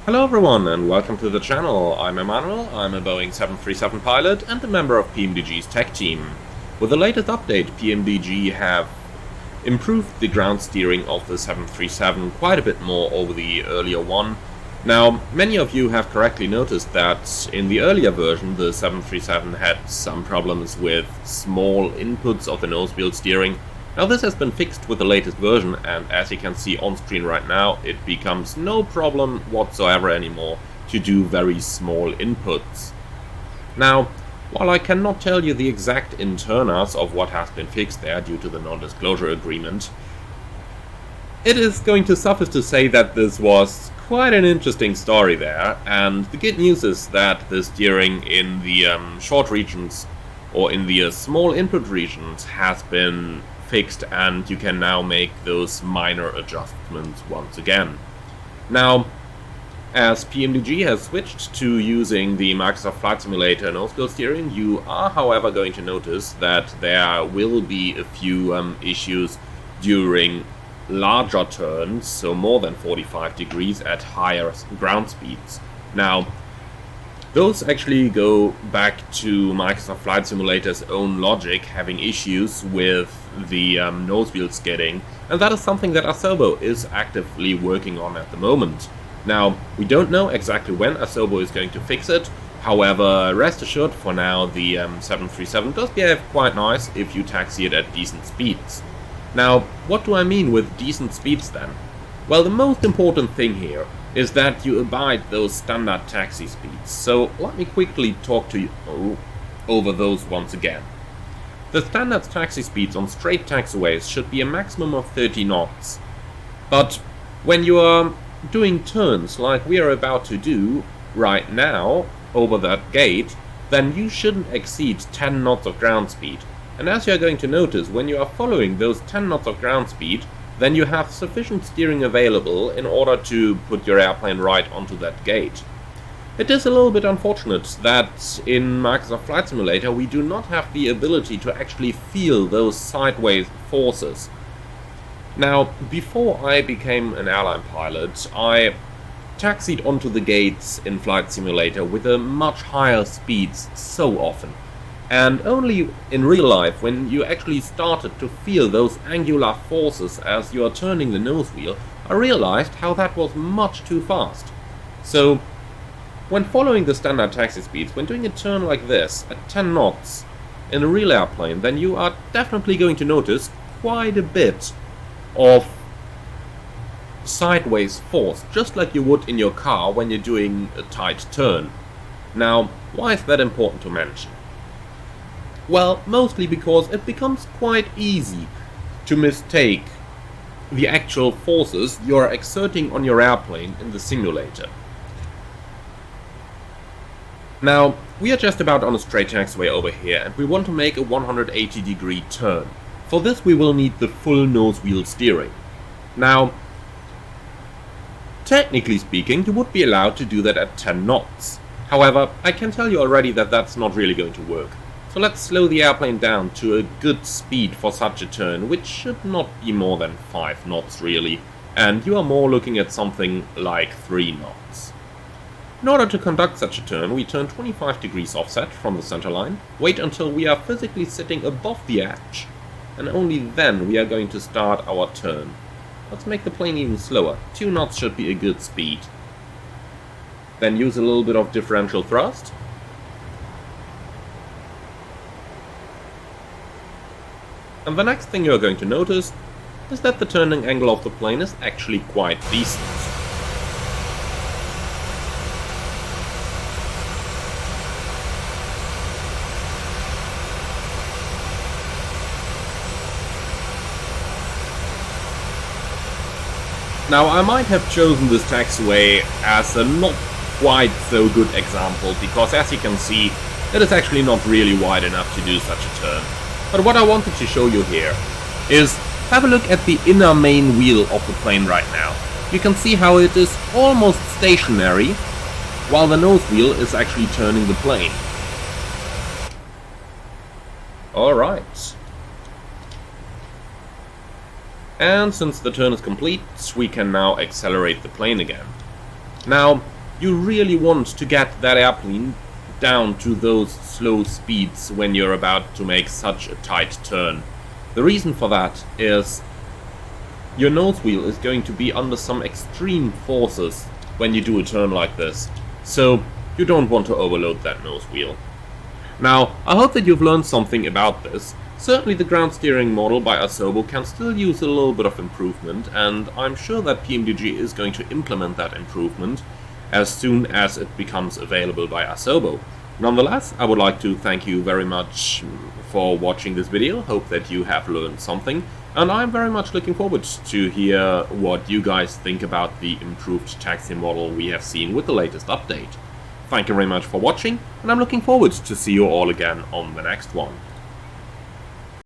Hello everyone and welcome to the channel. I'm Emmanuel, I'm a Boeing 737 pilot and a member of PMDG's tech team. With the latest update, PMDG have improved the ground steering of the 737 quite a bit more over the earlier one. Now, many of you have correctly noticed that in the earlier version the 737 had some problems with small inputs of the nose wheel steering. Now this has been fixed with the latest version, and as you can see on screen right now, it becomes no problem whatsoever anymore to do very small inputs. Now, while I cannot tell you the exact internals of what has been fixed there due to the non-disclosure agreement, it is going to suffice to say that this was quite an interesting story there, and the good news is that the steering in the short regions or in the small input regions has been fixed, and you can now make those minor adjustments once again. Now, as PMDG has switched to using the Microsoft Flight Simulator nose wheel steering, you are however going to notice that there will be a few issues during larger turns, so more than 45 degrees at higher ground speeds. Now, those actually go back to Microsoft Flight Simulator's own logic, having issues with the nose wheel skidding, and that is something that Asobo is actively working on at the moment. Now, we don't know exactly when Asobo is going to fix it, however, rest assured for now the 737 does behave quite nice if you taxi it at decent speeds. Now, what do I mean with decent speeds then? Well, the most important thing here is that you abide those standard taxi speeds, so let me quickly talk to you over those once again. The standard taxi speeds on straight taxiways should be a maximum of 30 knots, but when you are doing turns like we are about to do right now over that gate, then you shouldn't exceed 10 knots of ground speed. And as you are going to notice, when you are following those 10 knots of ground speed, then you have sufficient steering available in order to put your airplane right onto that gate. It is a little bit unfortunate that in Microsoft Flight Simulator we do not have the ability to actually feel those sideways forces. Now, before I became an airline pilot, I taxied onto the gates in Flight Simulator with a much higher speeds so often. And only in real life, when you actually started to feel those angular forces as you are turning the nose wheel, I realized how that was much too fast. So, when following the standard taxi speeds, when doing a turn like this at 10 knots in a real airplane, then you are definitely going to notice quite a bit of sideways force, just like you would in your car when you're doing a tight turn. Now, why is that important to mention? Well, mostly because it becomes quite easy to mistake the actual forces you are exerting on your airplane in the simulator. Now, we are just about on a straight taxiway over here, and we want to make a 180-degree turn. For this we will need the full nose wheel steering. Now, technically speaking, you would be allowed to do that at 10 knots. However, I can tell you already that that's not really going to work. So let's slow the airplane down to a good speed for such a turn, which should not be more than 5 knots really, and you are more looking at something like 3 knots. In order to conduct such a turn, we turn 25 degrees offset from the center line, wait until we are physically sitting above the edge, and only then we are going to start our turn. Let's make the plane even slower. 2 knots should be a good speed. Then use a little bit of differential thrust. And the next thing you are going to notice is that the turning angle of the plane is actually quite decent. Now, I might have chosen this taxiway as a not quite so good example, because as you can see, it is actually not really wide enough to do such a turn. But what I wanted to show you here is have a look at the inner main wheel of the plane right now. You can see how it is almost stationary, while the nose wheel is actually turning the plane. Alright. And since the turn is complete, we can now accelerate the plane again. Now, you really want to get that airplane down to those slow speeds when you're about to make such a tight turn. The reason for that is your nose wheel is going to be under some extreme forces when you do a turn like this, so you don't want to overload that nose wheel. Now, I hope that you've learned something about this. Certainly the ground steering model by Asobo can still use a little bit of improvement, and I'm sure that PMDG is going to implement that improvement as soon as it becomes available by Asobo. Nonetheless, I would like to thank you very much for watching this video. Hope that you have learned something, and I'm very much looking forward to hear what you guys think about the improved taxi model we have seen with the latest update. Thank you very much for watching, and I'm looking forward to see you all again on the next one.